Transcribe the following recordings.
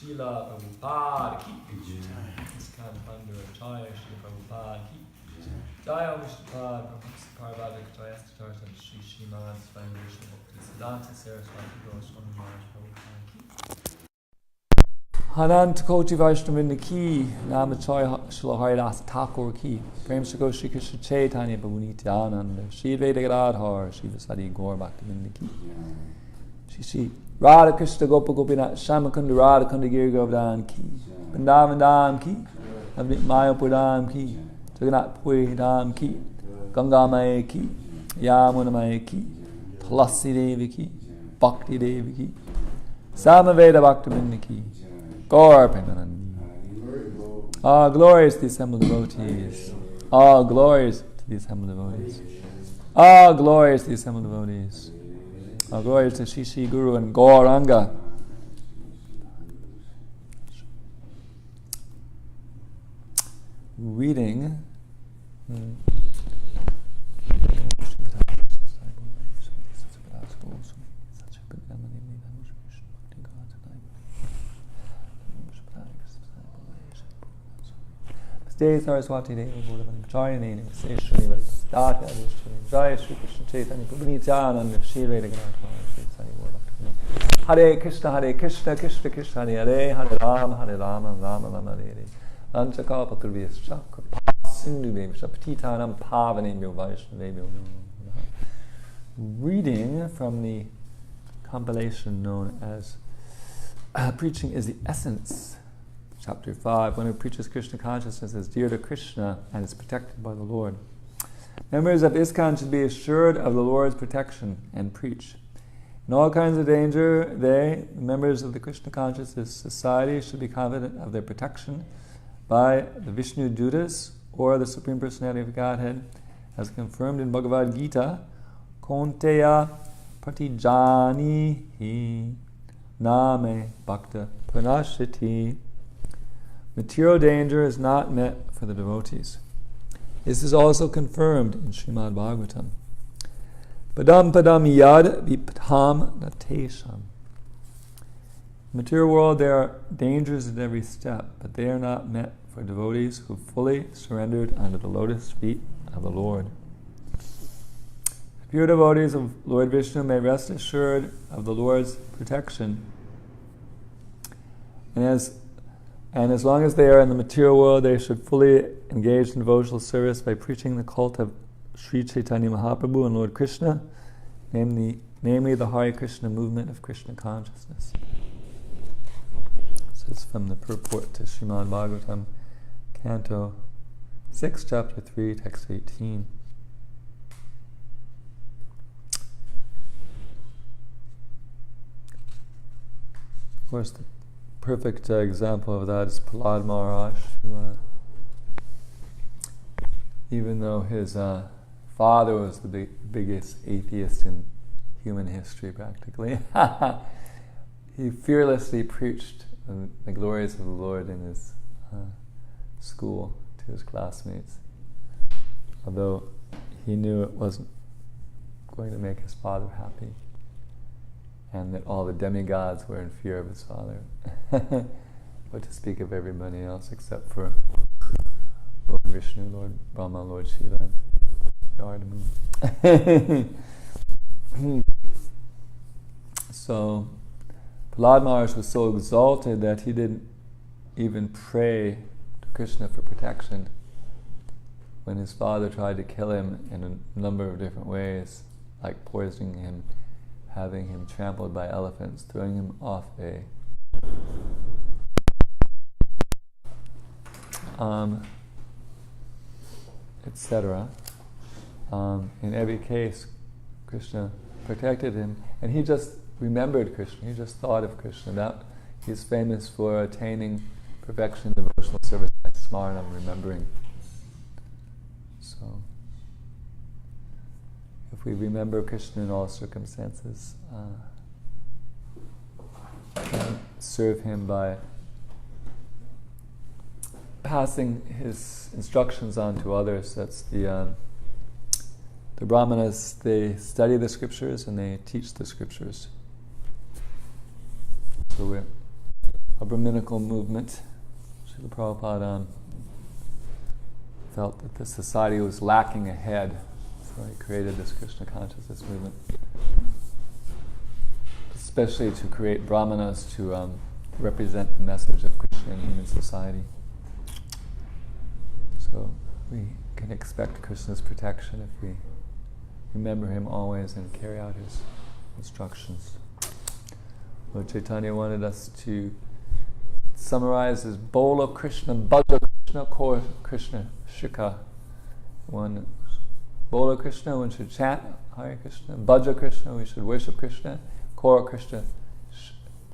Śrīla Prabhupada ki. This kind of under a Jaya Śrīla Prabhupada ki. Jaya Vishnupada Prabhupada Jaya and Shri Śrīmad Swami Vishnu Bhakti Siddhanta Saraswati Goswami Maharaj Prabhupada ki. Hanant Koti Vaishnavinda ki. Namachaya Śrīla Haridas Thakur ki. Prem Shri Shri Krishna Chaitanya Prabhu Nityananda Shri Veda Gadadhar Shri Vasadi Gaur Bhaktivinda ki. Shri Radha Krishna Gopa Gopinath Shamakunda Radha Kunda Giri Govardhan ki. Vrindavan Dham ki. Navnit Mayapur Dham ki. Jagannath Puri Dham ki. Ganga Maya ki. Yamuna Maya ki. Tulasi Devi ki. Bhakti Devi ki. Samaveda Bhaktivinda ki. Gaur Premanandi. All glorious to the assembled devotees. All glorious to the assembled devotees. All glorious to the assembled devotees. All glorious to Shishi Guru and Gauranga. Reading. Stay Saraswati Devi Bodhavani Charyanini Seshwani Varikastata Adhishwani Jaya Shri Krishna Chaitanya Prabhu Nityananda Shri Veda Gadadhar Shri Sani Bodhavani Hare Krishna Krishna Krishna Hare Hare Hare Rama Rama Rama Hare Hare Lanchakapa Kurviyascha Kripa Sindhu Bevascha Patitanam Pavanebhyo Vaishnavebhyo. Reading from the compilation known as Preaching is the Essence, Chapter 5, one who preaches Krishna consciousness is dear to Krishna and is protected by the Lord. Members of ISKCON should be assured of the Lord's protection and preach. In all kinds of danger, they, members of the Krishna Consciousness Society, should be confident of their protection by the Vishnu Dutas or the Supreme Personality of Godhead, as confirmed in Bhagavad Gita, Konteya Pratijanihi Name Bhakta Pranashiti. Material danger is not meant for the devotees. This is also confirmed in Śrīmad-Bhāgavatam. Padam padam yad viptam natesham. In the material world there are dangers at every step, but they are not meant for devotees who fully surrendered under the lotus feet of the Lord. Pure devotees of Lord Vishnu may rest assured of the Lord's protection, and as long as they are in the material world, they should fully engage in devotional service by preaching the cult of Sri Chaitanya Mahaprabhu and Lord Krishna, namely the Hare Krishna movement of Krishna consciousness. This is from the purport to Śrīmad-Bhāgavatam, Canto 6, Chapter 3, Text 18. Of course, the perfect example of that is Prahlad Maharaj, who, even though his father was the biggest atheist in human history, practically, he fearlessly preached the glories of the Lord in his school to his classmates, although he knew it wasn't going to make his father happy, and that all the demigods were in fear of his father. But to speak of everybody else except for Lord Vishnu, Lord Brahma, Lord Shiva, and Narada Muni. So Prahlad Maharaj was so exalted that he didn't even pray to Krishna for protection when his father tried to kill him in a number of different ways, like poisoning him, having him trampled by elephants, throwing him off a etc. In every case, Krishna protected him, and he just remembered Krishna. He just thought of Krishna. That he's famous for attaining perfection in devotional service by smaranam, remembering. So, if we remember Krishna in all circumstances, and serve him by passing his instructions on to others. That's the Brahmanas, they study the scriptures and they teach the scriptures. So we're a Brahminical movement. Śrīla Prabhupada felt that the society was lacking a head, so he created this Krishna consciousness movement, especially to create Brahmanas to represent the message of Krishna in human society. So we can expect Krishna's protection if we remember him always and carry out his instructions. Lord Chaitanya wanted us to summarize as Bola Krishna, Bhaja Krishna, Kora Krishna, Shikha. One, Bola Krishna, one should chant Hare Krishna. Bhaja Krishna, we should worship Krishna. Kora Krishna,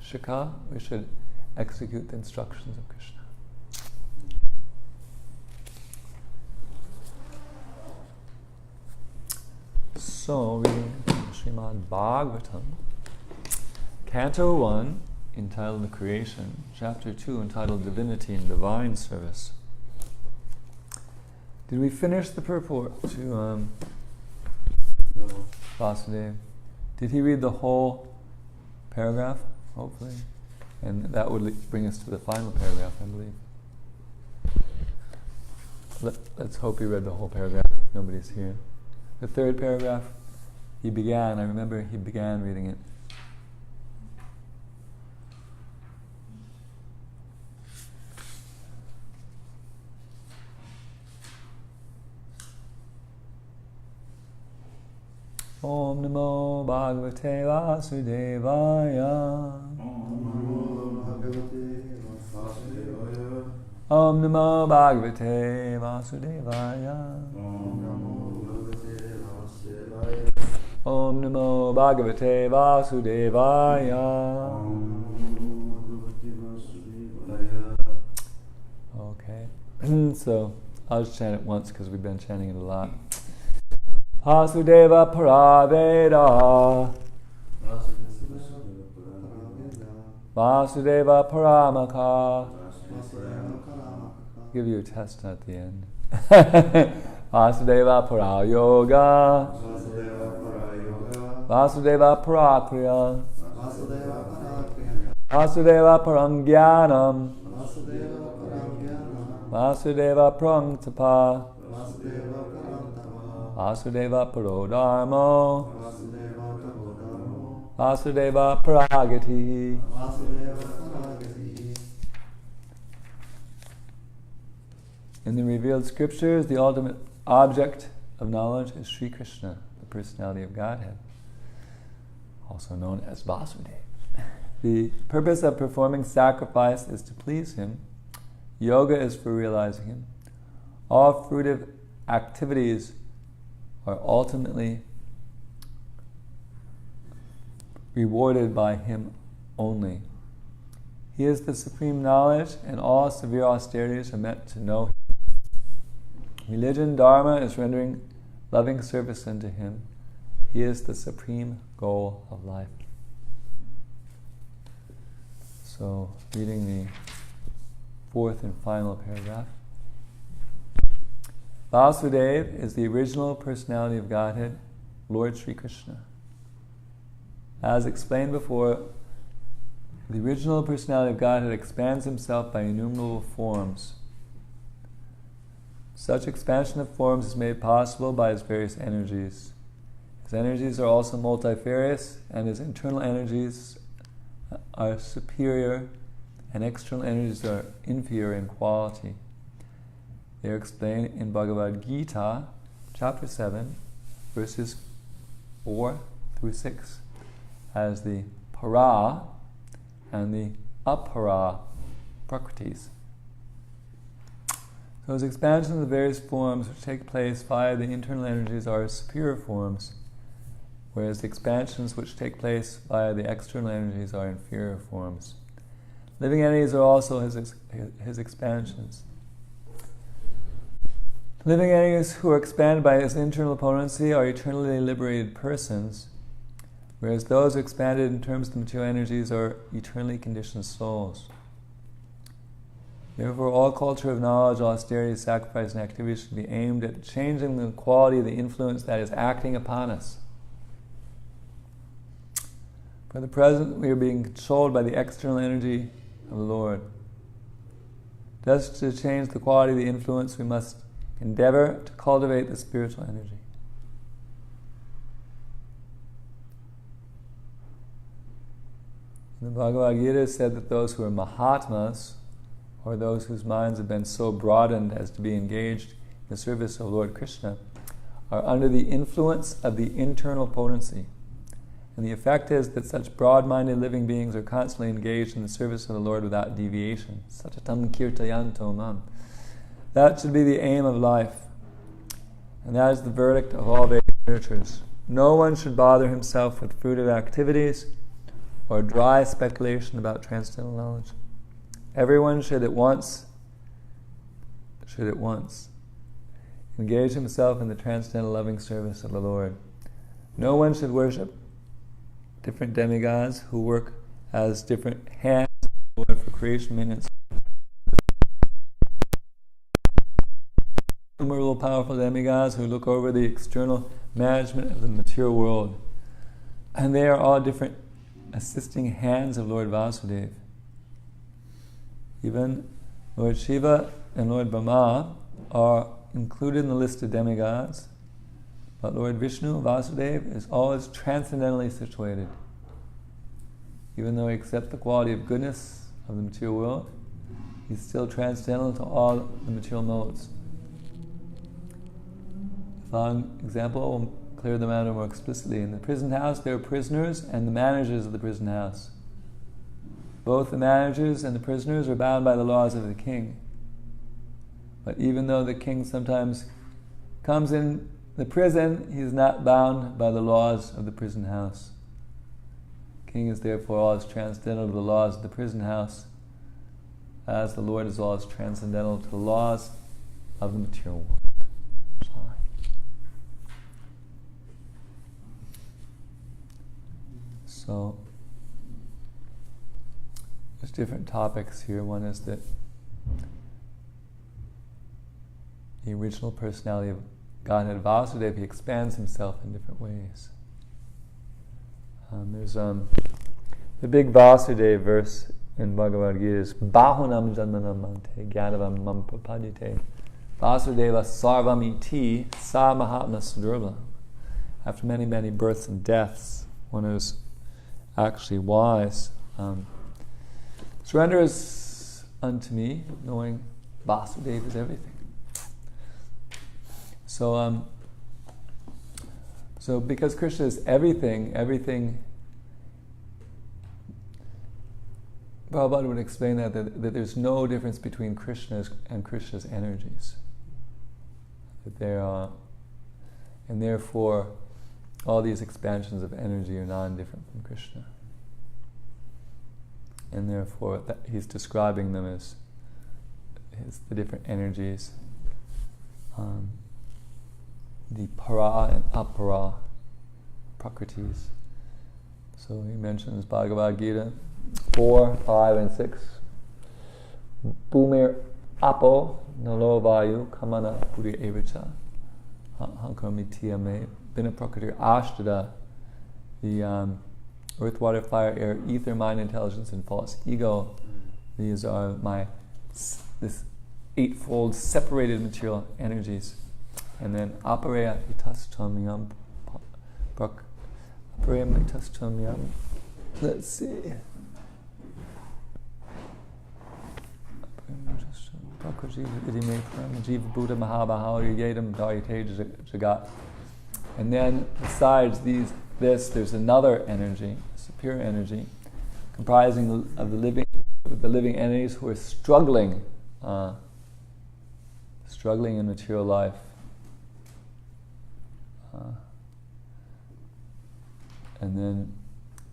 Shikha, we should execute the instructions of Krishna. So, reading Śrīmad-Bhāgavatam, Canto 1, entitled The Creation, Chapter 2, entitled Divinity and Divine Service. Did we finish the purport to No. Vasudeva? Did he read the whole paragraph? Hopefully. And that would bring us to the final paragraph, I believe. Let's hope he read the whole paragraph. Nobody's here. The third paragraph, I remember he began reading it. Om Namo Bhagavate Vasudevaya. Om Namo Bhagavate Vasudevaya. Om Namo Bhagavate Vasudevaya. Okay, so I'll just chant it once because we've been chanting it a lot. Vasudeva Paraveda. Vasudeva Paramaka. Give you a test at the end. Vasudeva Parayoga. Vasudeva Parakriya. Vasudeva Parangyanam. Vasudeva Prangtapa. Vasudeva Parodharmo. Vasudeva Paragati. In the revealed scriptures, the ultimate object of knowledge is Sri Krishna, the personality of Godhead, also known as Vasudeva. The purpose of performing sacrifice is to please him. Yoga is for realizing him. All fruitive activities are ultimately rewarded by him only. He is the supreme knowledge, and all severe austerities are meant to know him. Religion, dharma, is rendering loving service unto him. He is the supreme goal of life. So, reading the fourth and final paragraph. Vasudeva is the original personality of Godhead, Lord Sri Krishna. As explained before, the original personality of Godhead expands himself by innumerable forms. Such expansion of forms is made possible by his various energies. His energies are also multifarious, and his internal energies are superior, and external energies are inferior in quality. They are explained in Bhagavad Gita, chapter 7, verses 4 through 6, as the para and the apara prakritis. Those expansions of various forms which take place via the internal energies are superior forms, whereas the expansions which take place via the external energies are inferior forms. Living entities are also his expansions. Living entities who are expanded by his internal potency are eternally liberated persons, whereas those expanded in terms of the material energies are eternally conditioned souls. Therefore, all culture of knowledge, austerity, sacrifice, and activity should be aimed at changing the quality of the influence that is acting upon us. For the present, we are being controlled by the external energy of the Lord. Thus, to change the quality of the influence, we must endeavor to cultivate the spiritual energy. The Bhagavad Gita said that those who are Mahatmas, or those whose minds have been so broadened as to be engaged in the service of Lord Krishna, are under the influence of the internal potency. And the effect is that such broad-minded living beings are constantly engaged in the service of the Lord without deviation. Satatam kirtayanto mam. That should be the aim of life. And that is the verdict of all Vedic literatures. No one should bother himself with fruitive activities or dry speculation about transcendental knowledge. Everyone should at once engage himself in the transcendental loving service of the Lord. No one should worship different demigods who work as different hands of the Lord for creation, maintenance. Innumerable powerful demigods who look over the external management of the material world. And they are all different assisting hands of Lord Vasudeva. Even Lord Shiva and Lord Brahma are included in the list of demigods, but Lord Vishnu, Vasudeva, is always transcendentally situated. Even though he accepts the quality of goodness of the material world, he's still transcendental to all the material modes. The following example will clear the matter more explicitly. In the prison house, there are prisoners and the managers of the prison house. Both the managers and the prisoners are bound by the laws of the king. But even though the king sometimes comes in the prison, he is not bound by the laws of the prison house. The king is therefore always transcendental to the laws of the prison house, as the Lord is always transcendental to the laws of the material world. So, there's different topics here. One is that the original personality of Godhead Vasudeva, he expands himself in different ways. There's the big Vasudeva verse in Bhagavad Gita is Bahunam Janmanam Mante Gyanavam Mam Prapadite Vasudeva Sarvam Iti Sa Mahatma Sudurla. After many, many births and deaths, one is actually wise. Surrender is unto me, knowing Vasudeva is everything. So because Krishna is everything, Prabhupada would explain that there's no difference between Krishna's and Krishna's energies. That there are, and therefore, all these expansions of energy are non-different from Krishna. And therefore, he's describing them as the different energies. The para and apara prakritis. So he mentions Bhagavad Gita 4, 5, and 6. Bhumir apo nalo vayu kamana puri evacha hankarami tiyame bina prakriti ashtada. The earth, water, fire, air, ether, mind, intelligence, and false ego. These are this eightfold separated material energies. And then apareya itastamyam Let's see. And then besides there's another energy, superior energy, comprising of the living entities who are struggling in material life. And then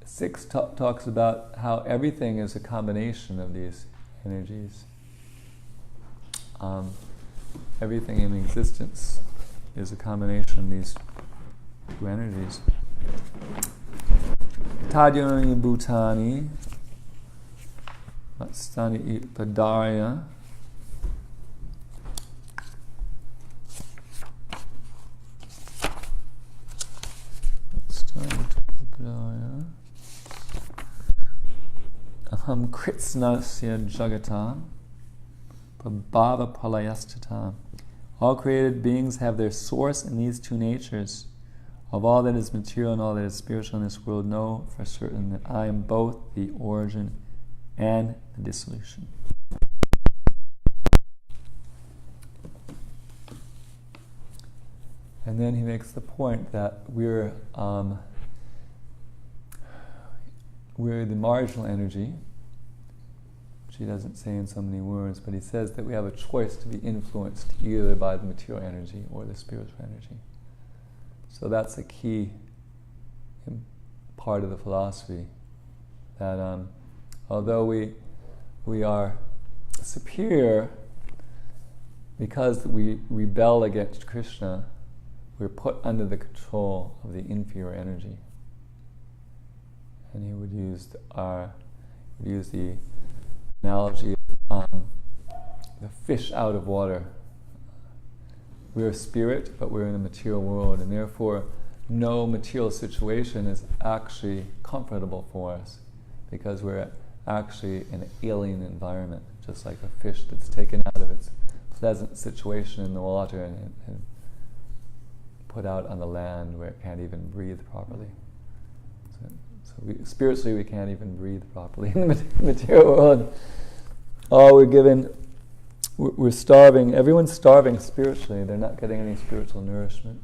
6 talks about how everything is a combination of these energies. Everything in existence is a combination of these 2 energies. Tadyoni Bhutani Matstani Padarya Aham Kritsnasya Jagata Prabhava Pralayastata. All created beings have their source in these 2 natures. Of all that is material and all that is spiritual in this world, know for certain that I am both the origin and the dissolution. And then he makes the point that we're the marginal energy, which he doesn't say in so many words, but he says that we have a choice to be influenced either by the material energy or the spiritual energy. So that's a key part of the philosophy, that although we are superior because we rebel against Krishna, we're put under the control of the inferior energy. And he would use the analogy of the fish out of water. We're a spirit, but we're in a material world, and therefore no material situation is actually comfortable for us, because we're actually in an alien environment, just like a fish that's taken out of its pleasant situation in the water and put out on the land where it can't even breathe properly. Spiritually, we can't even breathe properly in the material world. We're starving. Everyone's starving spiritually. They're not getting any spiritual nourishment.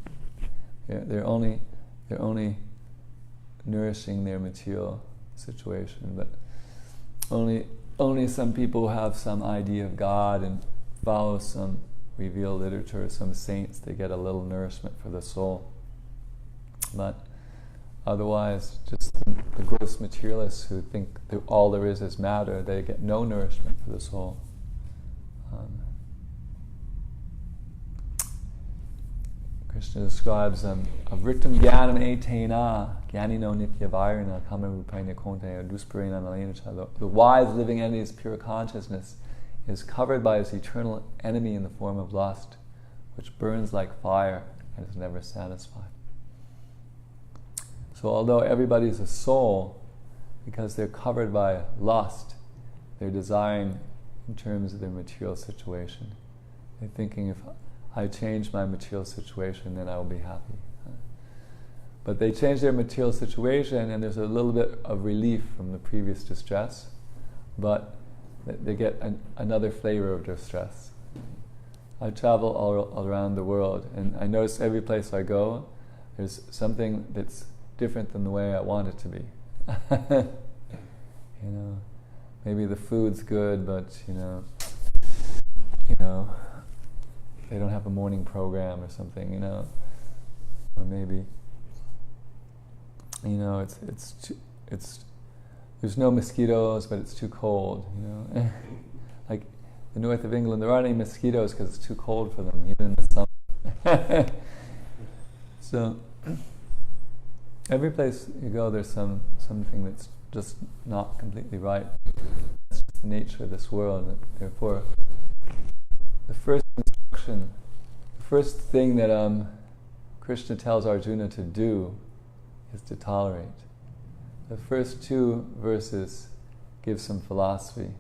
They're only nourishing their material situation. But only some people have some idea of God and follow some revealed literature, some saints. They get a little nourishment for the soul. But otherwise, just the gross materialists who think that all there is matter, they get no nourishment for the soul. Krishna describes avritam jnanam etena jnanino nityavairana kamarupena konteya dusparena nalena. The wise living entity's pure consciousness is covered by his eternal enemy in the form of lust, which burns like fire and is never satisfied. So although everybody is a soul, because they're covered by lust, they're desiring in terms of their material situation. They're thinking, if I change my material situation, then I will be happy. But they change their material situation and there's a little bit of relief from the previous distress, but they get another flavor of distress. I travel all around the world, and I notice every place I go, there's something that's different than the way I want it to be. Maybe the food's good, but they don't have a morning program or something, or maybe it's there's no mosquitoes, but it's too cold. Like the north of England, there aren't any mosquitoes because it's too cold for them, even in the summer. So every place you go, there's something that's just not completely right. That's just the nature of this world. And therefore, the first instruction, the first thing that Krishna tells Arjuna to do is to tolerate. The first 2 verses give some philosophy.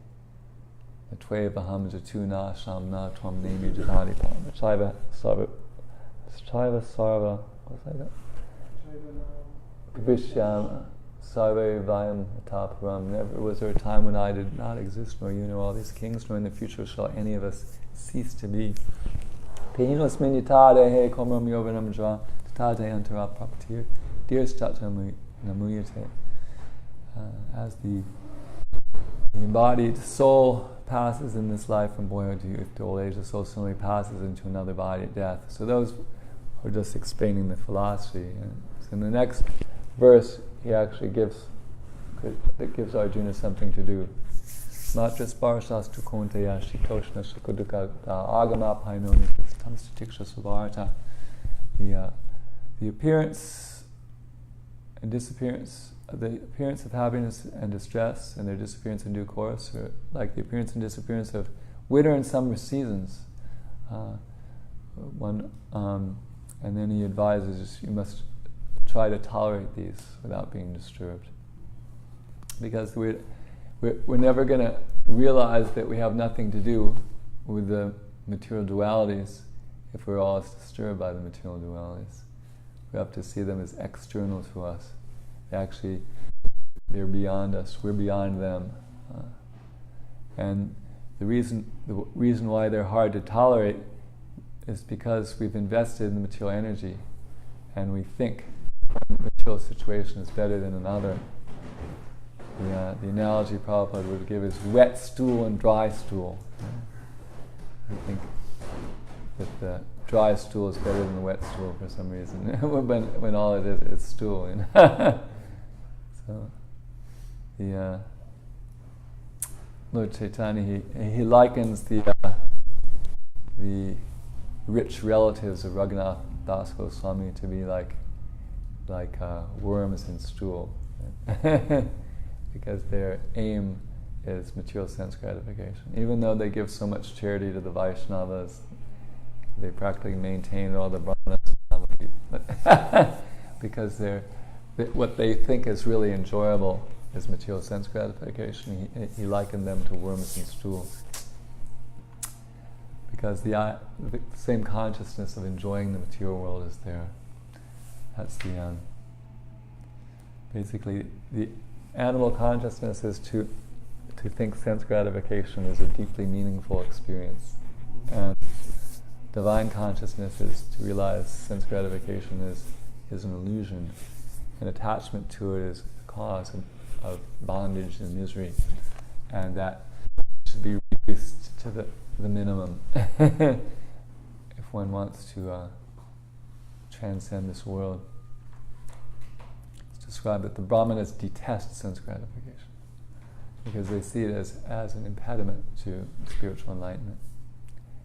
Tvevaham jatuna shamna tvam nemi jadadipam. Shaiva sarva. What's like that? Vishyam Sarve Vayam Ataparam. Never was there a time when I did not exist, nor you, nor all these kings, nor in the future shall any of us cease to be. Pinos minitade he komram yovanam jva tate antara prapatir dirstatam namuyate. As the embodied soul passes in this life from boyhood to youth to old age, the soul similarly passes into another body at death. So those are just explaining the philosophy. And so in the next verse, he actually gives Arjuna something to do. Matra sparshas tu konteya shitoshna sukuduka agama painoni tamstatiksha suvarta. The appearance and disappearance, the appearance of happiness and distress and their disappearance in due course, are like the appearance and disappearance of winter and summer seasons. And then he advises you must try to tolerate these without being disturbed, because we're never going to realize that we have nothing to do with the material dualities if we're always disturbed by the material dualities. We have to see them as external to us. They're beyond us. We're beyond them. And the reason why they're hard to tolerate is because we've invested in the material energy, and we think one material situation is better than another. The analogy Prabhupada would give is wet stool and dry stool. I think that the dry stool is better than the wet stool for some reason, when all it is stool. You know? So the Lord Chaitanya he likens the rich relatives of Raghunath Das Goswami to be like worms in stool, because their aim is material sense gratification. Even though they give so much charity to the Vaishnavas, they practically maintain all the brahmanas, because what they think is really enjoyable is material sense gratification. He likened them to worms in stool, because the same consciousness of enjoying the material world is there. That's the basically the animal consciousness is to think sense gratification is a deeply meaningful experience, and divine consciousness is to realize sense gratification is an illusion, and attachment to it is the cause of bondage and misery, and that should be reduced to the minimum if one wants to transcend this world. It's described that the Brahmanas detest sense gratification because they see it as an impediment to spiritual enlightenment,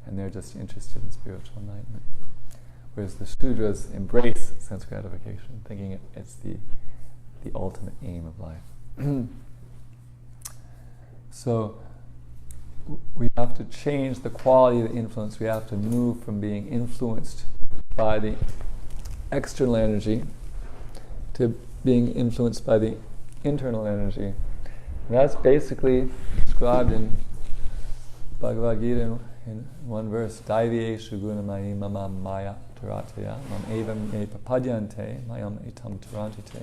and they're just interested in spiritual enlightenment. Whereas the Shudras embrace sense gratification, thinking it's the ultimate aim of life. So we have to change the quality of the influence. We have to move from being influenced by the external energy to being influenced by the internal energy. And that's basically described in Bhagavad Gita in one verse. Daiviyeshu gunamayi mama maya tarataya mam evam me papadyante mayam etam tarantite.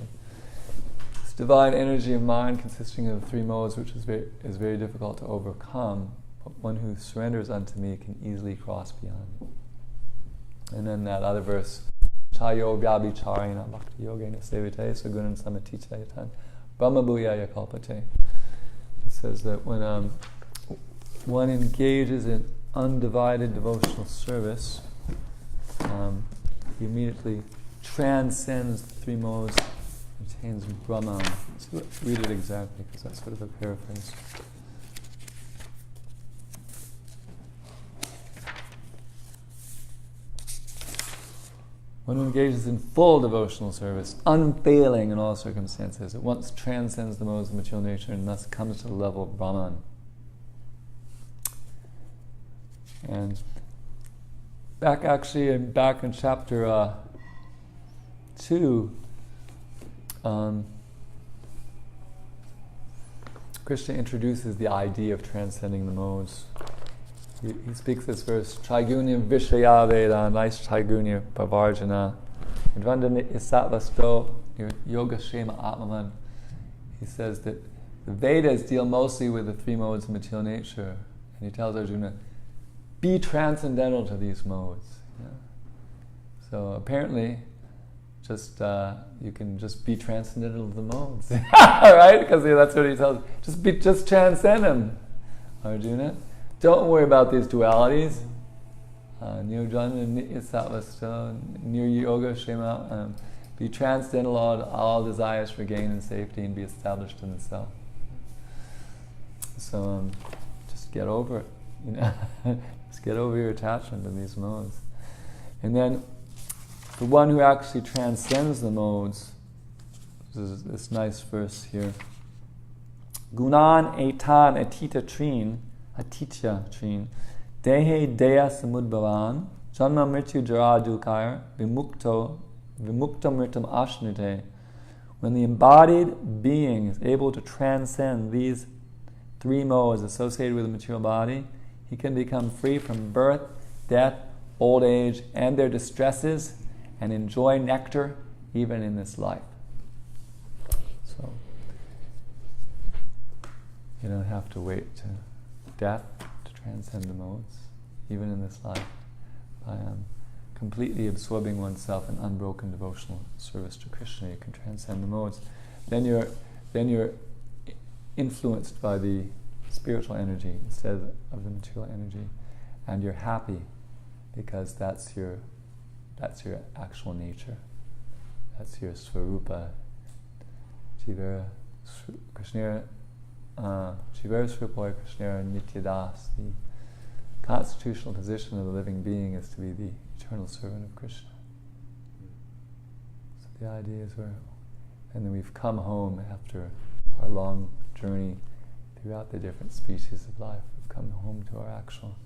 This divine energy of mind consisting of the three modes, which is very difficult to overcome, but one who surrenders unto me can easily cross beyond. And then that other verse, Chayo vyabhicharena bhakti yogena sevite sagunan samatite yatan brahma bhuyaya kalpate. It says that when one engages in undivided devotional service, he immediately transcends the three modes, attains Brahman. So read it exactly, because that's sort of a paraphrase. One who engages in full devotional service, unfailing in all circumstances, at once transcends the modes of material nature and thus comes to the level of Brahman. And back in chapter 2, Krishna introduces the idea of transcending the modes. He speaks this verse, Traigunya Vishaya Veda, nice Traigunya Pavarjana. Yadvanda Isatvasto, your Yoga Shema Atmaman. He says that the Vedas deal mostly with the three modes of material nature. And he tells Arjuna, be transcendental to these modes. Yeah. So apparently, just you can just be transcendental to the modes, right? Because that's what he tells. Just transcend them, Arjuna. Don't worry about these dualities. Near yoga, shema, be transcendental all desires for gain and safety, and be established in the self. So just get over it, just get over your attachment to these modes. And then the one who actually transcends the modes, this nice verse here. Gunan etan atita trin, atitya trin, dehe deya samudbhavan, janma mrityu jara dukhair, vimukto mritam ashnute. When the embodied being is able to transcend these three modes associated with the material body, he can become free from birth, death, old age, and their distresses, and enjoy nectar even in this life. So you don't have to wait to death to transcend the modes, even in this life, by completely absorbing oneself in unbroken devotional service to Krishna. You can transcend the modes. Then you're influenced by the spiritual energy instead of the material energy, and you're happy because that's your actual nature. That's your Svarupa. Jivara Krishna Srupoi Krishna Nityadas. The constitutional position of the living being is to be the eternal servant of Krishna. So the idea is and then we've come home after our long journey throughout the different species of life. We've come home to our actual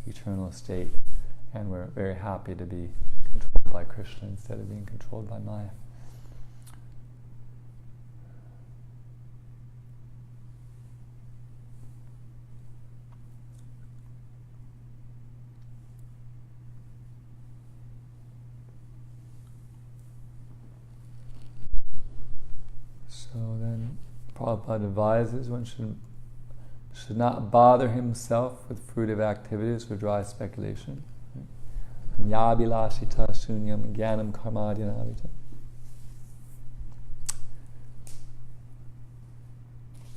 eternal state, and we're very happy to be controlled by Krishna instead of being controlled by Maya. So then Prabhupada advises one should not bother himself with fruitive activities or dry speculation. Yabilashita shunyam jnanam karmadyanavita.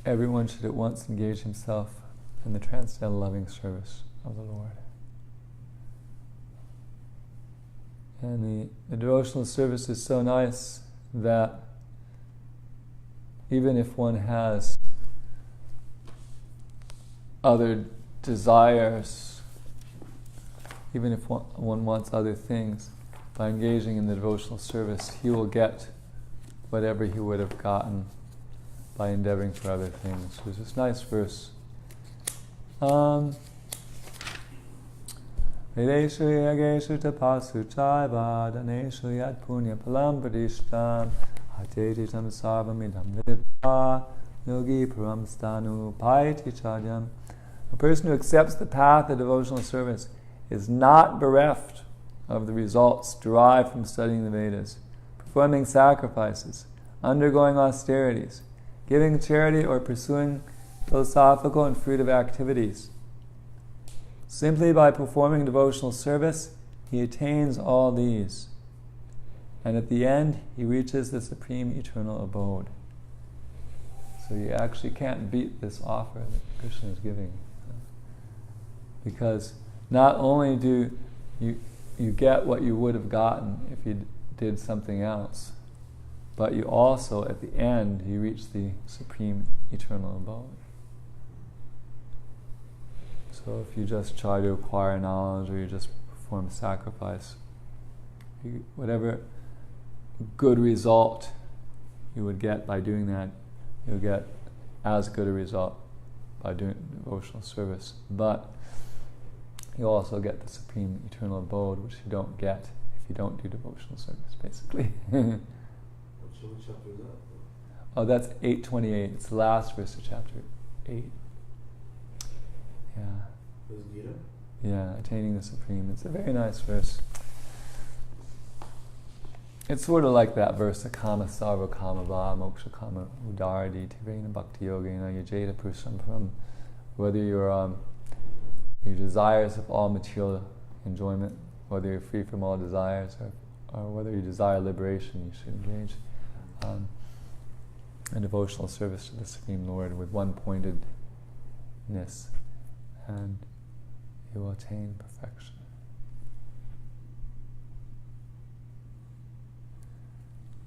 Everyone should at once engage himself in the transcendental loving service of the Lord. And the devotional service is so nice that even if one has other desires, even if one wants other things, by engaging in the devotional service, he will get whatever he would have gotten by endeavoring for other things. There's this nice verse. Vedeshu yageshu tapasu chaiva daneshu yad punya palam pradishtam atetitam sarvamidam vidva yogi param stanu paiti chadyam. A person who accepts the path of devotional service is not bereft of the results derived from studying the Vedas, performing sacrifices, undergoing austerities, giving charity, or pursuing philosophical and fruitive activities. Simply by performing devotional service, he attains all these, and at the end, he reaches the supreme eternal abode. So you actually can't beat this offer that Krishna is giving, because not only do you get what you would have gotten if you did something else, but you also, at the end, you reach the supreme eternal abode. So if you just try to acquire knowledge, or you just perform sacrifice, whatever good result you would get by doing that, you'll get as good a result by doing devotional service. But you also get the supreme eternal abode, which you don't get if you don't do devotional service, basically. What chapter is that? Oh, that's 8:28. It's the last verse of chapter 8. Yeah. Is Gita? Yeah, attaining the supreme. It's a very nice verse. it's sort of like that verse, kama sarva kama va moksha kama udaradi tivena bhakti yoga, yajeta purusham, from whether your desires of all material enjoyment, whether you're free from all desires, or whether you desire liberation, you should engage in devotional service to the Supreme Lord with one-pointedness, and you will attain perfection.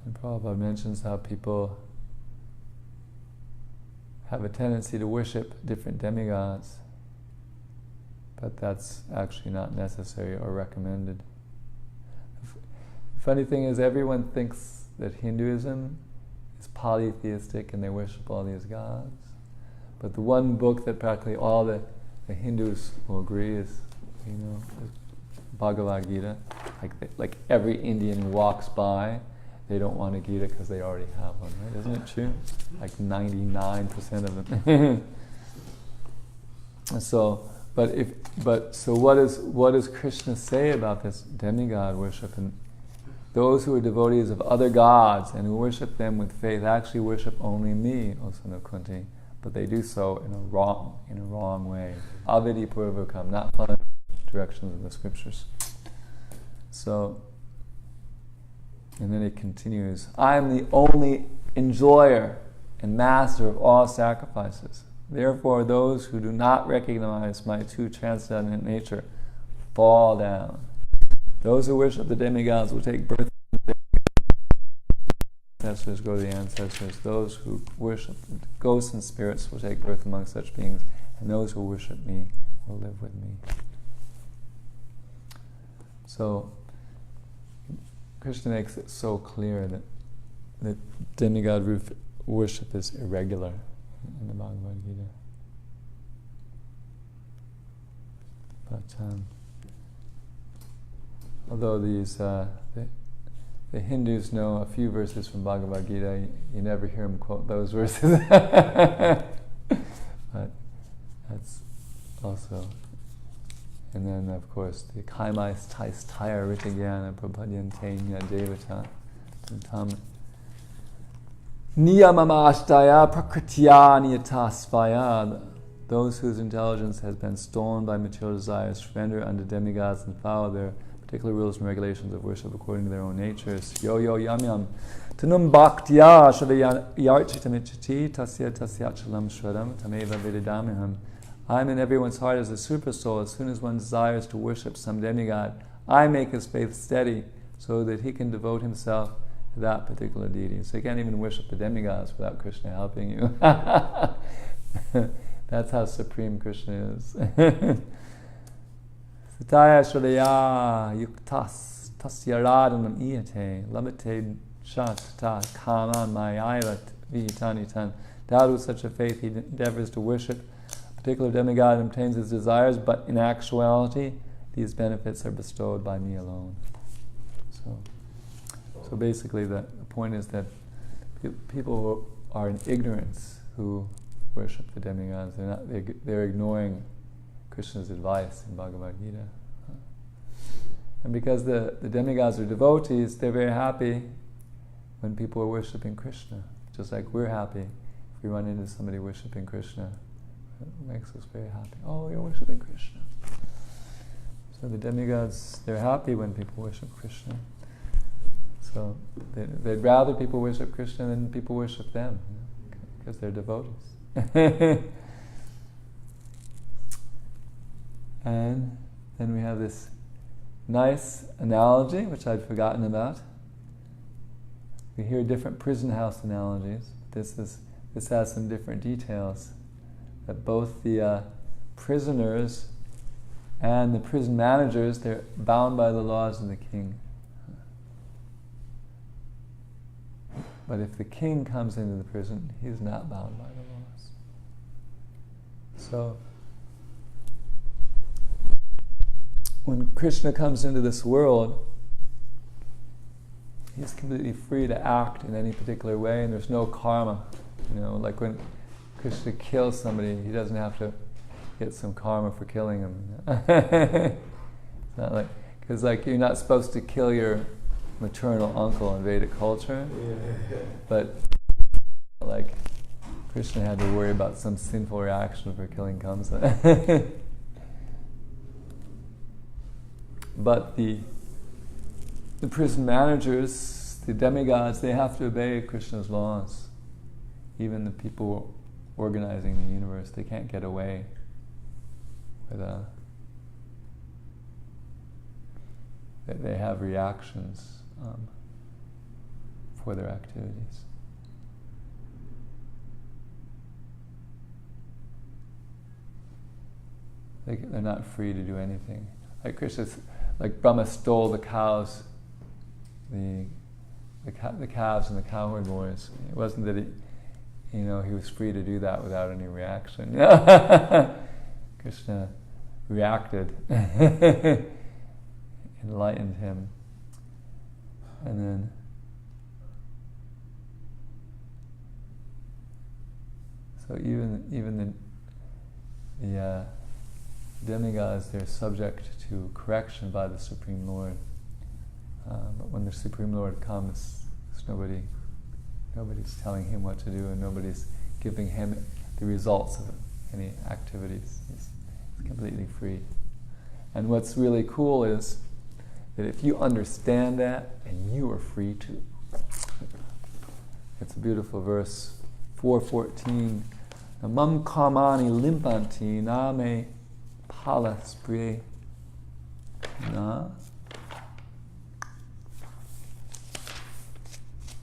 And Prabhupada mentions how people have a tendency to worship different demigods, but that's actually not necessary or recommended. The funny thing is, everyone thinks that Hinduism is polytheistic and they worship all these gods. But the one book that practically all the Hindus will agree is, is Bhagavad Gita. Like every Indian who walks by, they don't want a Gita because they already have one, right? Isn't it true? Like 99% of them. So what does Krishna say about this demigod worship? And those who are devotees of other gods and who worship them with faith actually worship only me, O son of Kunti, but they do so in a wrong way. Avidi purvakam, not following directions of the scriptures. So, and then it continues, I am the only enjoyer and master of all sacrifices. Therefore, those who do not recognize my true transcendent nature fall down. Those who worship the demigods will take birth from the ancestors, go to the ancestors. Those who worship ghosts and spirits will take birth among such beings, and those who worship me will live with me. So, Krishna makes it so clear that demigod worship is irregular in the Bhagavad Gita. But although these the Hindus know a few verses from Bhagavad Gita, you never hear them quote those verses. But that's also. And then, of course, the kaimais tais taya ritagyana prapadyantenya devata tam niyamamashtaya prakritya niyatasvaya. Those whose intelligence has been stolen by material desires render unto demigods and follow their particular rules and regulations of worship according to their own natures. Yo yam yam tanum bhaktya shadayarchitamichiti tasya tasyachalam shradam tameva vididamiham. I am in everyone's heart as a super soul. As soon as one desires to worship some demigod, I make his faith steady so that he can devote himself to that particular deity. So you can't even worship the demigods without Krishna helping you. That's how supreme Krishna is. Sataya Shradaya Yuktas Tasya Radhanam Iyate Labate Shasta Kaman Mayaivat Vihitanitan. Doubt with such a faith he endeavors to worship particular demigod and obtains his desires, but in actuality, these benefits are bestowed by me alone. So basically, the point is that people who are in ignorance who worship the demigods, they're ignoring Krishna's advice in Bhagavad Gita. And because the demigods are devotees, they're very happy when people are worshiping Krishna. Just like we're happy if we run into somebody worshiping Krishna. It makes us very happy. Oh, you're worshiping Krishna. So the demigods, they're happy when people worship Krishna. So they'd rather people worship Krishna than people worship them, because they're devotees. And then we have this nice analogy, which I'd forgotten about. We hear different prison house analogies. This has some different details. That both the prisoners and the prison managers, they're bound by the laws of the king. But if the king comes into the prison, he's not bound by the laws. So, when Krishna comes into this world, he's completely free to act in any particular way, and there's no karma. Like when Krishna kills somebody, he doesn't have to get some karma for killing him. It's not like, because you're not supposed to kill your maternal uncle in Vedic culture, Yeah. but like Krishna had to worry about some sinful reaction for killing Kamsa. But the prison managers, the demigods, they have to obey Krishna's laws. Even the people organizing the universe, they can't get away with they have reactions for their activities. They're not free to do anything. Like Krishna's, like Brahma stole the cows, the calves and the cowherd boys. It wasn't that he was free to do that without any reaction. Krishna reacted, enlightened him, and then so even the demigods, they're subject to correction by the Supreme Lord. But when the Supreme Lord comes, nobody's telling him what to do, and nobody's giving him the results of any activities. He's completely free. And what's really cool is that if you understand that, and you are free too. It's a beautiful verse, 4:14. Mam kamani limpanti name palaspre na.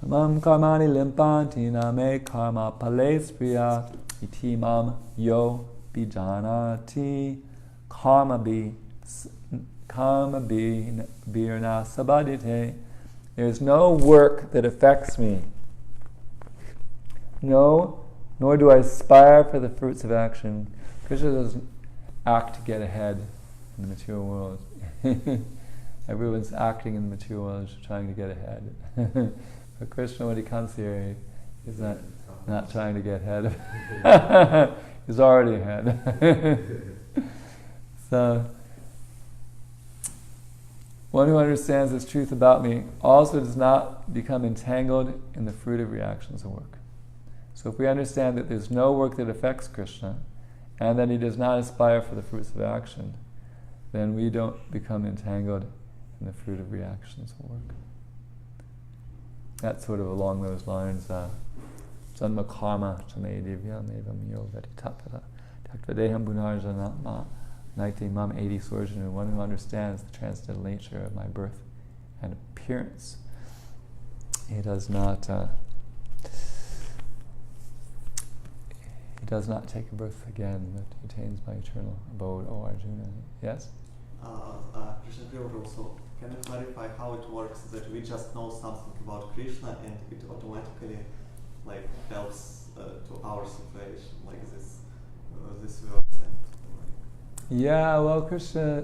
Mam karmani limpanti name karma palespriya iti mam yo bijanati karma birna sabadite. There's no work that affects me. No, nor do I aspire for the fruits of action. Krishna doesn't act to get ahead in the material world. Everyone's acting in the material world, trying to get ahead. But Krishna, when he comes here, he's not trying to get ahead. He's already ahead. So, one who understands this truth about me also does not become entangled in the fruit of reactions of work. So if we understand that there's no work that affects Krishna, and that he does not aspire for the fruits of action, then we don't become entangled in the fruit of reactions of work. That's sort of along those lines. Janma karma chame divyam evam yo veritapata takvadeham punarjanatma naite mam edi sorjanu. One who understands the transcendental nature of my birth and appearance. He does not take a birth again, but attains my eternal abode, O Arjuna. Yes? Krishna-kripa Prabhu, so can you clarify how it works that we just know something about Krishna and it automatically helps to our situation, like this verse? Yeah, well, Krishna,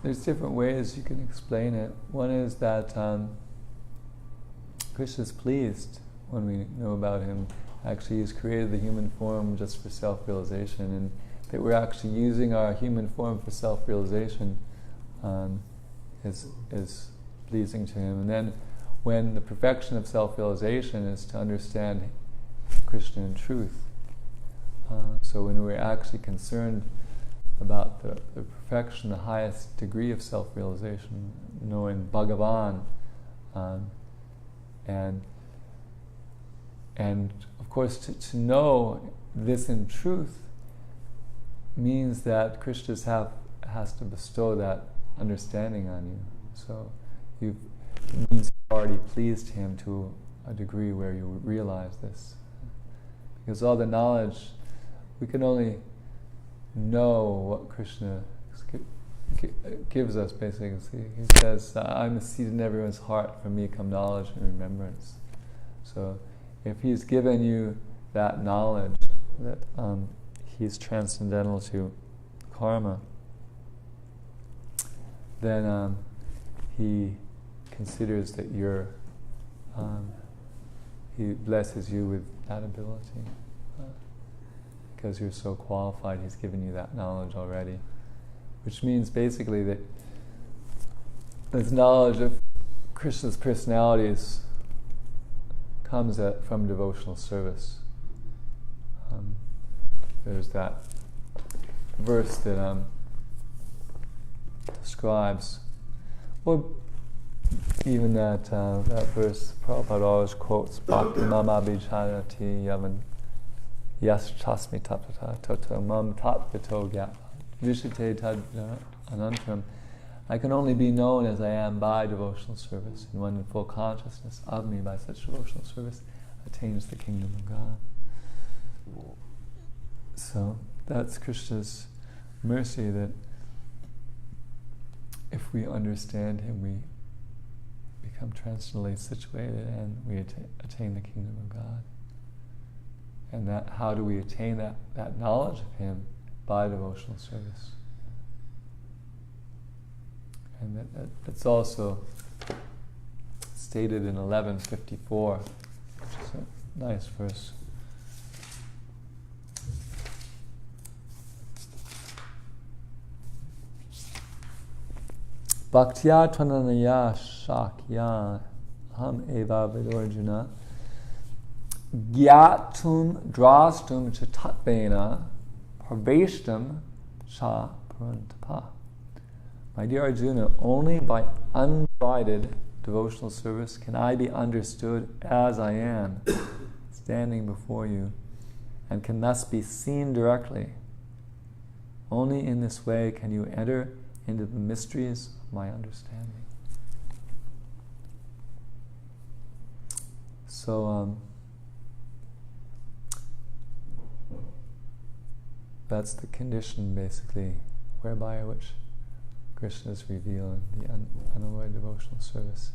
there's different ways you can explain it. One is that Krishna's pleased when we know about him. Actually, he's created the human form just for self-realization, and that we're actually using our human form for self-realization is pleasing to him. And then when the perfection of self-realization is to understand Krishna in truth, so when we're actually concerned about the perfection, the highest degree of self-realization, knowing Bhagavan, and of course to know this in truth means that Krishna has to bestow that understanding on you. So it means you've already pleased him to a degree where you realize this. Because all the knowledge, we can only know what Krishna gives us, basically. He says, I'm a seed in everyone's heart, from me come knowledge and remembrance. So if he's given you that knowledge, that he's transcendental to karma, then he considers that he blesses you with that ability. Because you're so qualified, he's given you that knowledge already. Which means basically that this knowledge of Krishna's personalities comes from devotional service. There's that verse that describes, or even that verse Prabhupada always quotes, Bhakti mama abhijayati yavan yas chasmi tapata toto mam tatvato gyata vishite tad anantram. I can only be known as I am by devotional service, and one in full consciousness of me by such devotional service attains the kingdom of God. So that's Krishna's mercy, that if we understand Him, we become transcendently situated and we attain the kingdom of God. And that, how do we attain that knowledge of Him? By devotional service. And it's also stated in 1154, which is a nice verse. Bhaktya tvananaya shakya ham eva vidorjuna gyatum drastum cha tatvena parveshtam cha parantapa. My dear Arjuna, only by undivided devotional service can I be understood as I am, standing before you, and can thus be seen directly. Only in this way can you enter into the mysteries of my understanding. So, that's the condition, basically, whereby which Krishna is revealed in the unalloyed devotional service.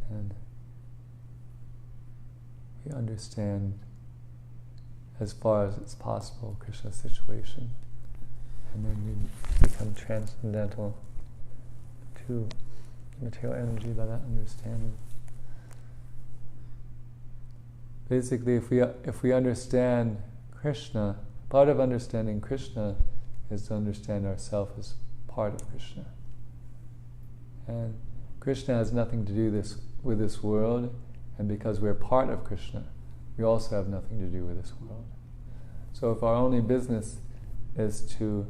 And then we understand, as far as it's possible, Krishna's situation. And then we become transcendental to material energy by that understanding. Basically, if we understand Krishna, part of understanding Krishna is to understand ourselves as part of Krishna. And Krishna has nothing to do with this world, and because we're part of Krishna, we also have nothing to do with this world. So if our only business in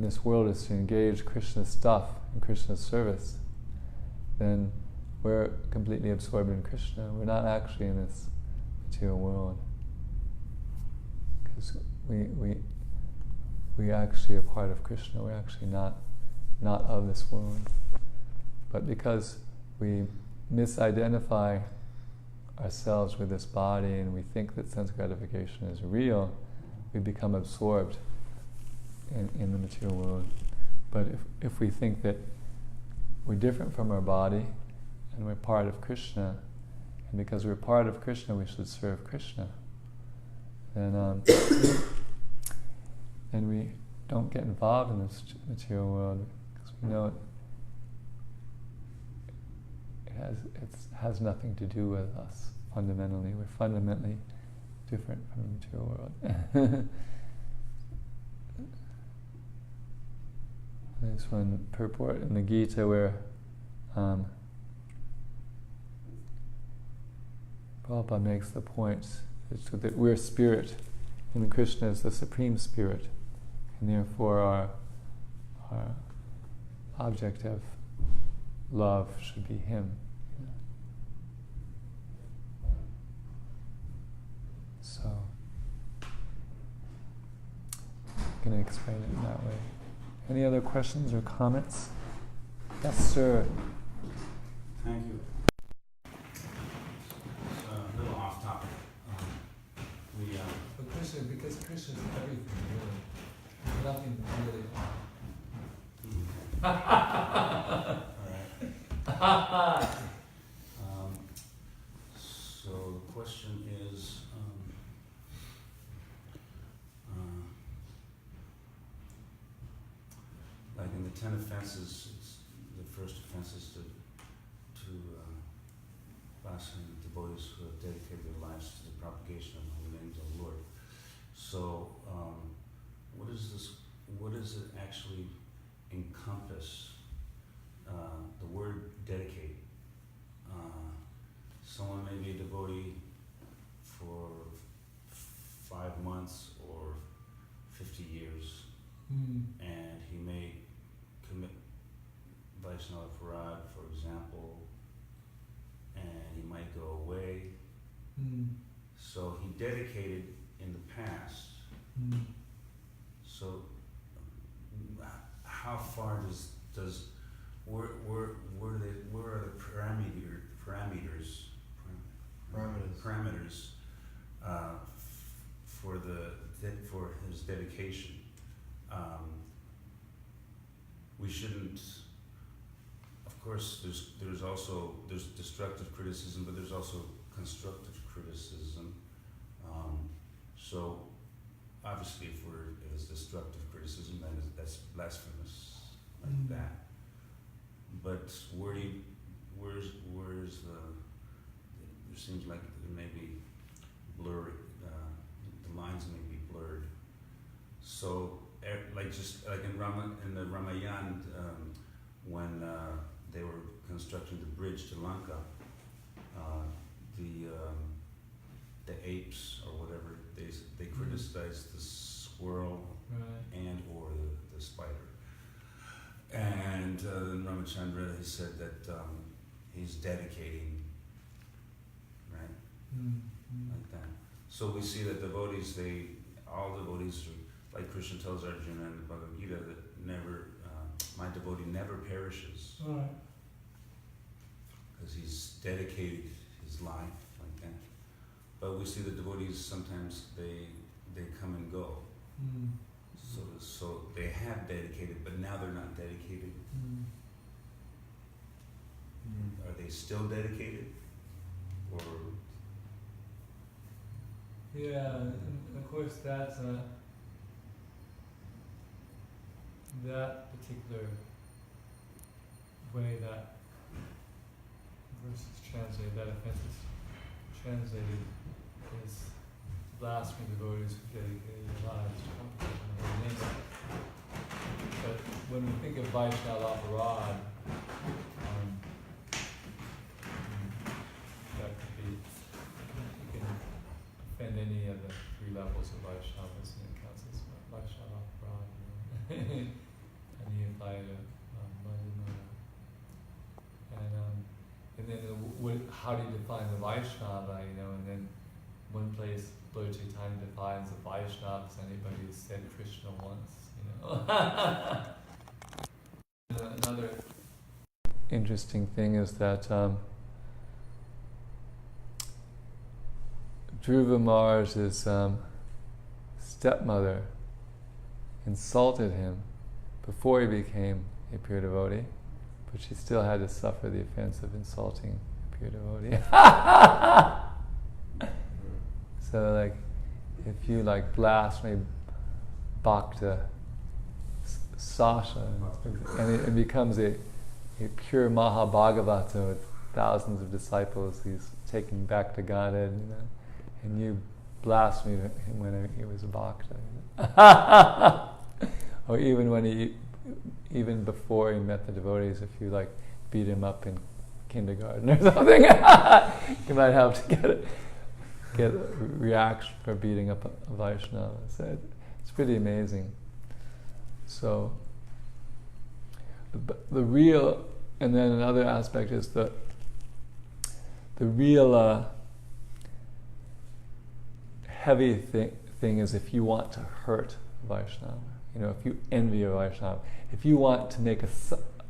this world is to engage Krishna's stuff and Krishna's service, then we're completely absorbed in Krishna. We're not actually in this material world, because we actually are part of Krishna. We're actually not of this world. But because we misidentify ourselves with this body and we think that sense gratification is real, we become absorbed in the material world. But if we think that we're different from our body and we're part of Krishna, and because we're part of Krishna we should serve Krishna, then we don't get involved in this material world, because we know it has nothing to do with us fundamentally. We're fundamentally different from the material world. There's one purport in the Gita where Prabhupada makes the point that we're spirit, and Krishna is the supreme spirit, and therefore our object of love should be Him. So, I'm going to explain it in that way. Any other questions or comments? Yes, sir. Thank you. It's a little off topic. But Krishna, because Krishna is everything, really. Nothing really. All right. So the question is, like in the 10 offenses, the first offense is to Vasan devotees who have dedicated their lives to the propagation of the holy names of the Lord. So, what does it actually encompass the word dedicate. Someone may be a devotee for 5 months or 50 years, and he may commit Vaishnava Parad, for example, and he might go away. So he dedicated in the past. So how far does where are the parameters for his dedication? We shouldn't. Of course, there's destructive criticism, but there's also constructive criticism. So obviously, if it's destructive criticism, then that's blasphemous, like that. But where's the? It seems like it may be blurry. The lines may be blurred. So, like in the Ramayana, when they were constructing the bridge to Lanka, the apes or whatever they criticized the squirrel and or the spider. And then Ramachandra, he said that he's dedicating, right? Like that. So we see that devotees, all devotees, like Krishna tells Arjuna in the Bhagavad Gita, that my devotee never perishes. Because he's dedicated his life like that. But we see the devotees sometimes they come and go. So they have dedicated, but now they're not dedicated. Are they still dedicated? Or yeah, and of course that's that particular way that verse is translated, that offense is translated, is blasphemy devotees who dedicated their lives to competition of the name. But when we think of Vaishnava Aparad, that could be, you can offend any of the 3 levels of Vaishnavas, and it counts as Vaishnava Aparad, and he applied it and then how do you define the Vaishnava, and then one place Lord Chaitanya defines a Vaishnava as anybody who said Krishna once, Another interesting thing is that Dhruva Maharaj's stepmother insulted him before he became a pure devotee, but she still had to suffer the offense of insulting a pure devotee. So if you blaspheme Bhakta Sasha, and it becomes a pure Maha-Bhagavatam with thousands of disciples he's taken back to Godhead, and you blaspheme him when he was a Bhakta. Or even before he met the devotees, if you beat him up in kindergarten or something, you might have to get a reaction for beating up a Vaishnava. So it's pretty amazing. So the real, and then another aspect is the real heavy thing is if you want to hurt Vaishnava. If you envy a Vaishnava, if you want to make a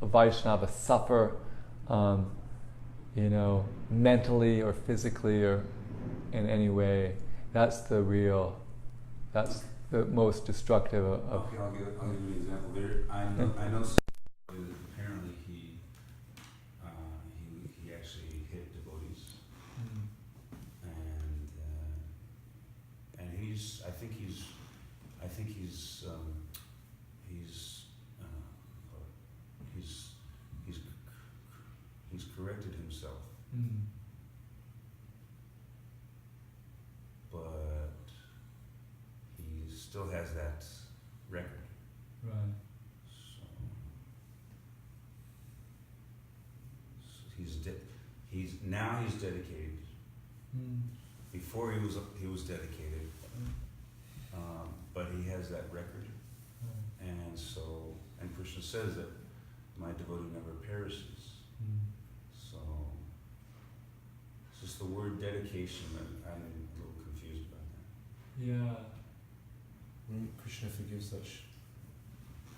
Vaishnava suffer, mentally or physically or in any way, that's the most destructive of. Okay, I'll give you an example. I know somebody that apparently he actually hit devotees, and I think he's corrected himself. But he still has that record. Right. So now he's dedicated. Before he was dedicated, but he has that record, and Krishna says that my devotee never perishes. So it's just the word dedication that I'm a little confused about that. Yeah. Krishna forgives such.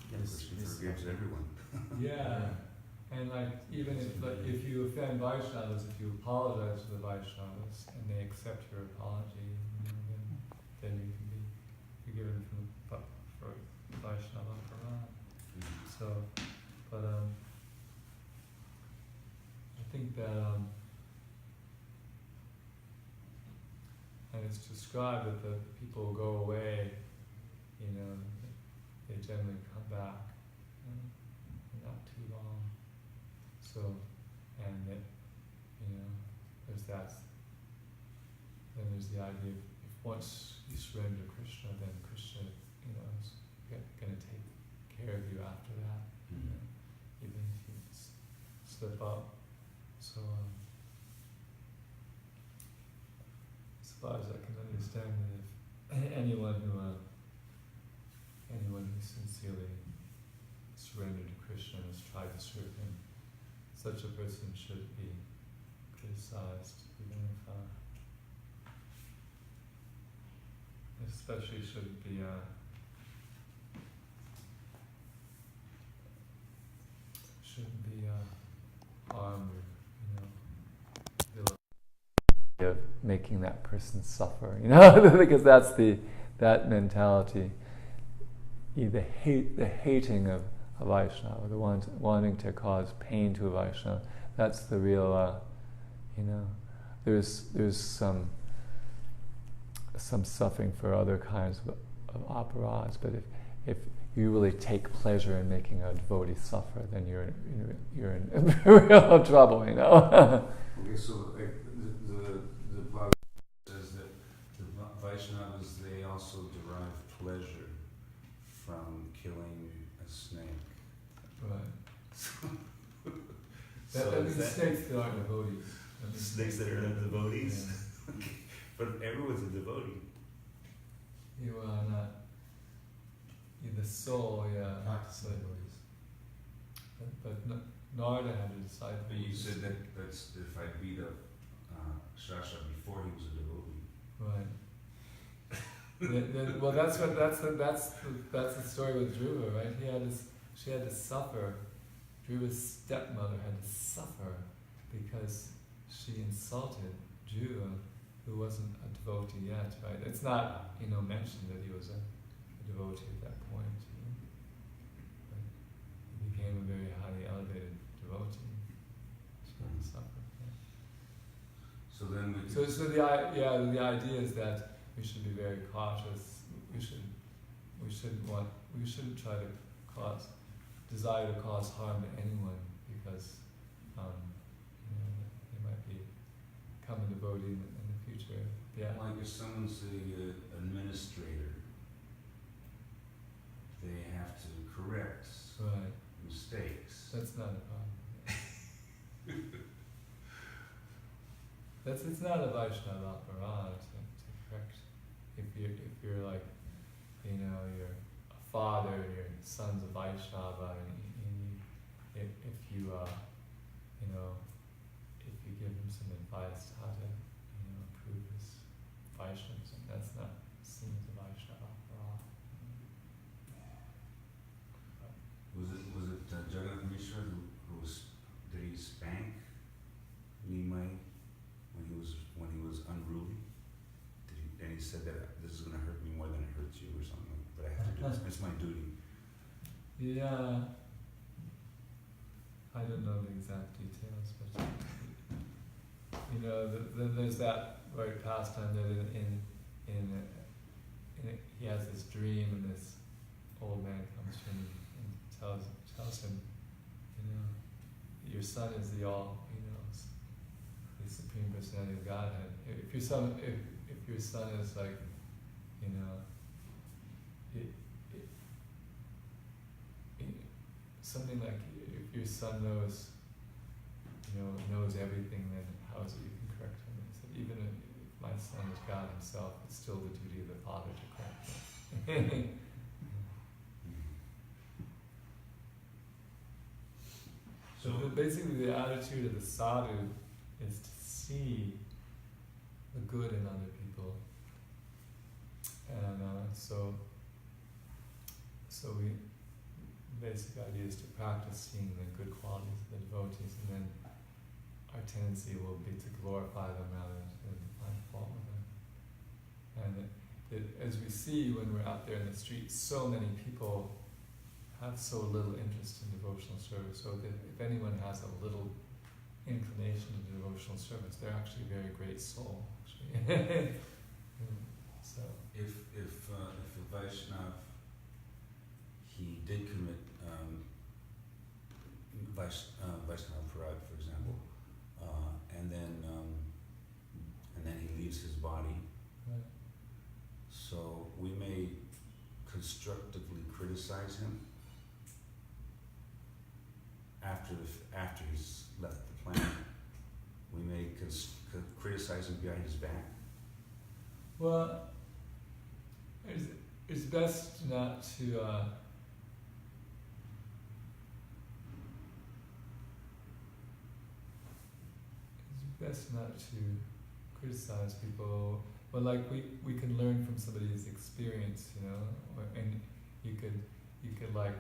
Krishna forgives everyone. Yeah. And like even if you offend Vaishnavas, if you apologize to the Vaishnavas and they accept your apology, then you can be forgiven for Vaishnava Aparad. So, but I think that and it's described that the people who go away, they generally come back. Not too long. So, and that, then there's the idea of if once you surrender to Krishna, then Krishna, is going to take care of you after that, even if you slip up. So, as far as I can understand, that if anyone who sincerely surrendered to Krishna and has tried to serve him, such a person should be criticized, even if, especially should be shouldn't be harmed or of making that person suffer, because that's that mentality. The hating of a Vaishnava, the wanting to cause pain to a Vaishnava, that's the real, there's some suffering for other kinds of aparads, but if you really take pleasure in making a devotee suffer, then you're in real trouble, Okay, so the Bhagavatam says that the Vaishnavas, they also derive pleasure from killing a snake. Right. That means snakes that aren't devotees. Snakes that are not devotees? Yeah. But everyone's a devotee. You are not. The soul, Practice devotees. But Narada had a disciple. But you said that's if I beat up Shasha before he was a devotee. Right. Well, that's the story with Dhruva, right? She had to suffer. Dhruva's stepmother had to suffer because she insulted Dhruva, who wasn't a devotee yet, right? It's not, mentioned that he was a devotee at that point. But he became a very highly elevated devotee. She had to suffer. Yeah. So then we. So the idea is that we should be very cautious. We shouldn't try to desire to cause harm to anyone because they might become a devotee in the future. Yeah. Like if someone's an administrator, they have to correct mistakes. That's not a problem. It's not a Vaishnava aparad to correct. If you're like, you're a father and your son's a Vaishnava, and if you give him some advice how to improve his Vaishnavism, that's not seen as a Vaishnava aparad. Was it Jagannath Mishra did he spank Nimai when he was unruly? And he said that this is going to hurt me more than it hurts you or something, but I have to do it. It's my duty. Yeah. I don't know the exact details, but there's that pastime that he has this dream, and this old man comes to him and tells him, your son is the Supreme Personality of Godhead. If your son is like, something like if your son knows everything, then how is it you can correct him? He said, even if my son is God himself, it's still the duty of the father to correct him. So basically the attitude of the sadhu is to see the good in other people. And so we basic idea is to practice seeing the good qualities of the devotees, and then our tendency will be to glorify them rather than find fault with them. And as we see when we're out there in the streets, so many people have so little interest in devotional service, so that if anyone has a little inclination to devotional service, they're actually a very great soul, actually. So if a Vaishnav, he did commit Vaishnava Parad, for example, and then he leaves his body. right. So we may constructively criticize him after he's left the planet. We may criticize him behind his back. Well, it's best not to criticize people, but like we can learn from somebody's experience, you know, and you could like,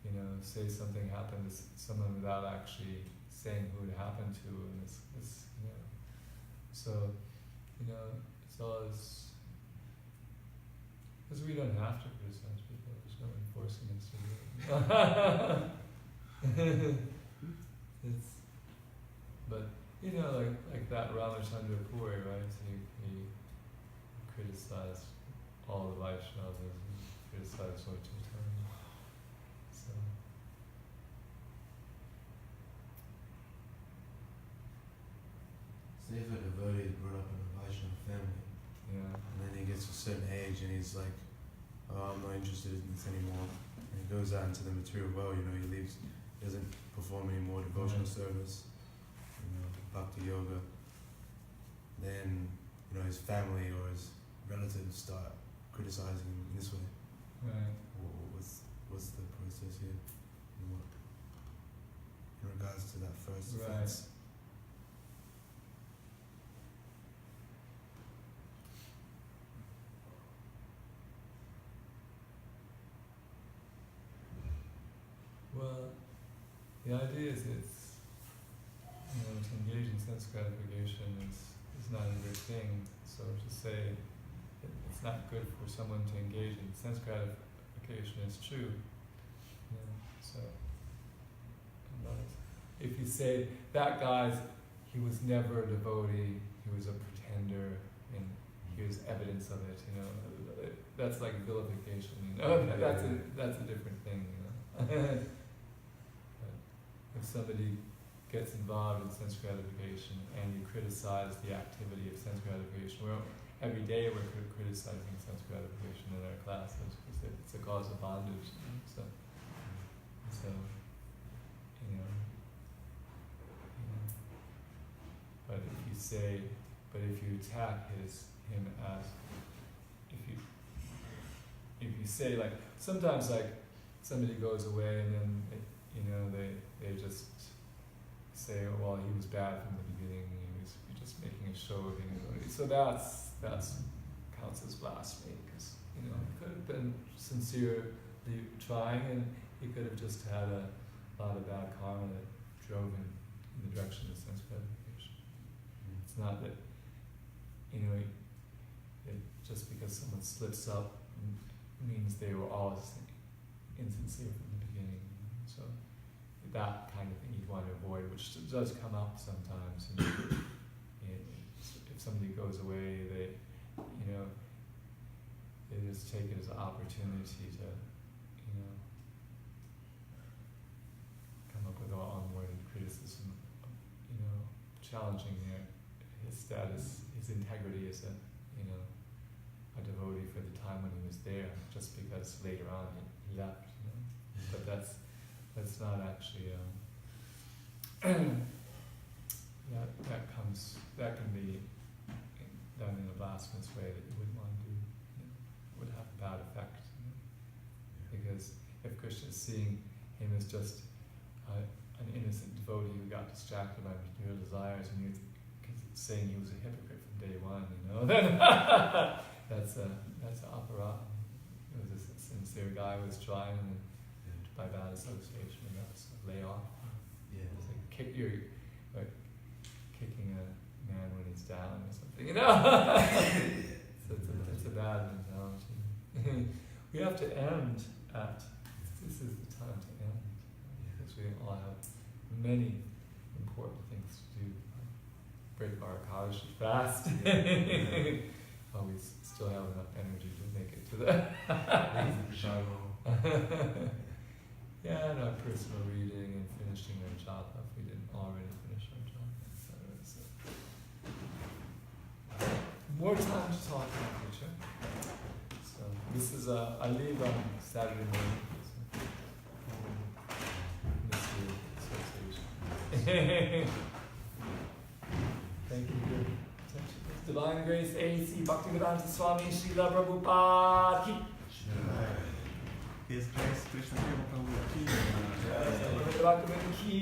you know, say something happened to someone without actually saying who it happened to, and this you know, so you know, it's always because we don't have to criticize people. There's no one forcing us to do it. But you know, like that Ramachandra Puri, right? He criticized all the Vaishnavas and criticized Lord Chaitanya. So Say if a devotee is brought up in a Vaishnava family, yeah, and then he gets to a certain age and he's like, oh, I'm not interested in this anymore. And he goes out into the material world, you know, he leaves, doesn't perform any more devotional service, you know, bhakti yoga. Then, you know, his family or his relatives start criticizing him in this way. right. What's the process here? In regards to that first Right. offense? Well, the idea is it's, you know, to engage in sense gratification is not a good thing. So to say it's not good for someone to engage in sense gratification is true. You know, so but if you say that he was never a devotee, he was a pretender, and here's evidence of it, you know, that's like vilification, you know. That's a different thing, you know. But if somebody gets involved in sense gratification and you criticize the activity of sense gratification, every day we're criticizing sense gratification in our classes because it's a cause of bondage. You know? So you know. But if you attack him as, if you say like, sometimes like somebody goes away and then they just say, oh, well, he was bad from the beginning, he was just making a show of being a devotee. So that's counts as blasphemy, because he could have been sincerely trying, and he could have just had a lot of bad karma that drove him in the direction of sense gratification. It's not that just because someone slips up means they were always insincere from the beginning. So that kind of thing you'd want to avoid, which does come up sometimes. If somebody goes away, they just take it as an opportunity to, come up with all unwarranted criticism, challenging his status, his integrity as a devotee for the time when he was there, just because later on he left. But that's not actually that can be done in a blasphemous way that you wouldn't want to do. Would have a bad effect. Because if Krishna is seeing him as just an innocent devotee who got distracted by material desires, and you're saying he was a hypocrite from day one, then that's an opera. It was a sincere guy who was trying, and by bad association, and that's a layoff. It's like kicking a man when he's down or something, So it's a bad mentality. We have to end at, this is the time to end, because we all have many important things to do. Break our Ekadashi fast. While we still have enough energy to make it to the and our personal reading and finishing our japa if we didn't already finish our japa, etc. So, more time to talk in the future. So this is I leave on Saturday morning. Association. Thank you for your attention. Divine Grace A.C. Bhaktivedanta Swami Śrīla Prabhupada ki. His Grace Krishna-kripa Prabhu ki. Bhaktivedanta ki.